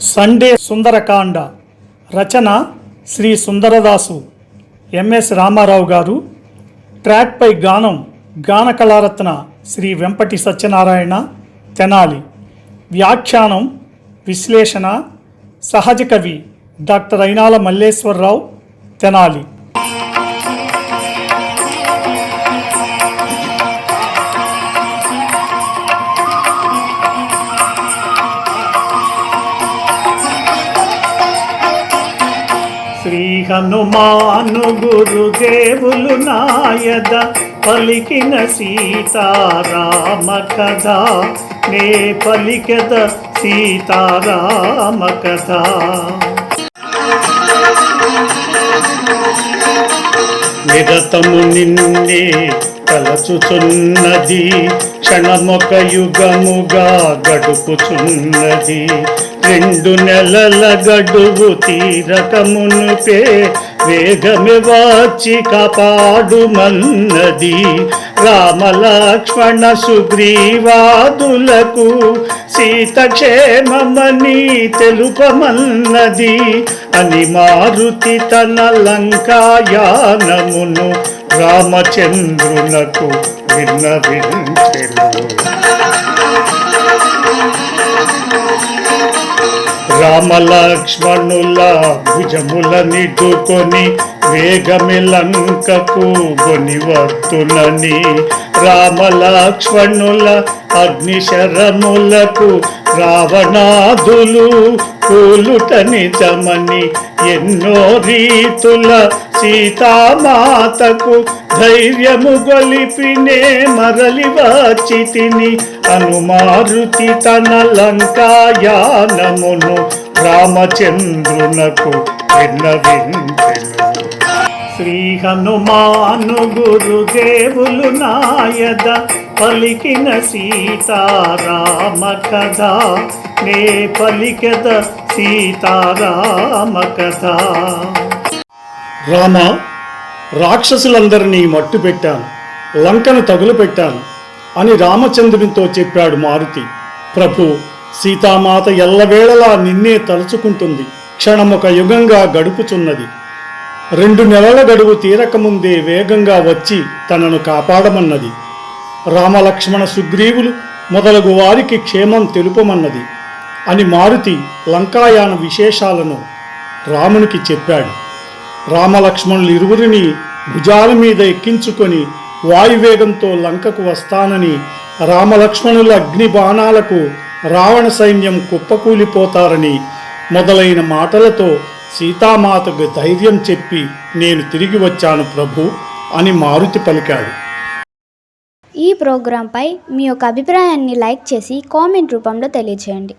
Sunday Sundarakanda రచన Shri సుందరదాసు MS Ramarao గారు. ట్రాక్పై గానం గాన కళారత్న శ్రీ వెంపటి సత్యనారాయణ తెనాలి. వ్యాఖ్యానం విశ్లేషణ సహజ కవి డాక్టర్ అయినాల మల్లేశ్వరరావు తెనాలి. శ్రీ హనుమాను గురుదేవులు నాయద పలికిన సీతారామ కథ, నే పలికెద సీతారామ కథ. నిరతము నిన్నే తలచుచున్నది, క్షణమొక యుగముగా గడుపుచున్నది. 2 నెలల గడువు తీరకమునుపే వేగమే వచ్చి కాపాడుమన్నది. రామలక్ష్మణ సుగ్రీవాదులకు సీతక్షేమమని తెలుపమన్నది అని మారుతి తన లంకాయానమును రామచంద్రునకు విన్నవించెను. రామలక్ష్మణుల భుజముల నిడ్డుకొని వేగమి లంకకు గొనివత్తునని, రామలక్ష్మణుల అగ్నిశరములకు రావణాదులు కూలుట నిజమని ఎన్నో రీతుల సీతామాతకు ధైర్యము గొలిపినే మరలి వచ్చి తిని అనుమారుతి తన లంకాయానమును రామచంద్రునకు విన్నవించెను. శ్రీ హనుమాను గురుదేవులు నాయద పలికిన సీతారామ కథ, నే పలికెద సీతారామ కథ. రామ, రాక్షసులందరినీ మట్టు పెట్టాను, లంకను తగులు పెట్టాను అని రామచంద్రునితో చెప్పాడు మారుతి. ప్రభు, సీతామాత ఎల్లవేళలా నిన్నే తలుచుకుంటుంది, క్షణమొక యుగంగా గడుపుచున్నది. 2 నెలల గడువు తీరకముందే వేగంగా వచ్చి తనను కాపాడమన్నది. రామలక్ష్మణ సుగ్రీవులు మొదలగు వారికి క్షేమం తెలుపమన్నది అని మారుతి లంకాయాన విశేషాలను రామునికి చెప్పాడు. రామలక్ష్మణులు ఇరువురిని భుజాల మీద ఎక్కించుకొని వాయువేగంతో లంకకు వస్తానని, రామలక్ష్మణుల అగ్ని బాణాలకు రావణ సైన్యం కుప్పకూలిపోతారని మొదలైన మాటలతో సీతామాతకు ధైర్యం చెప్పి నేను తిరిగి వచ్చాను ప్రభు అని మారుతి పలికాడు. ఈ ప్రోగ్రాంపై మీ యొక్క అభిప్రాయాన్ని లైక్ చేసి కామెంట్ రూపంలో తెలియజేయండి.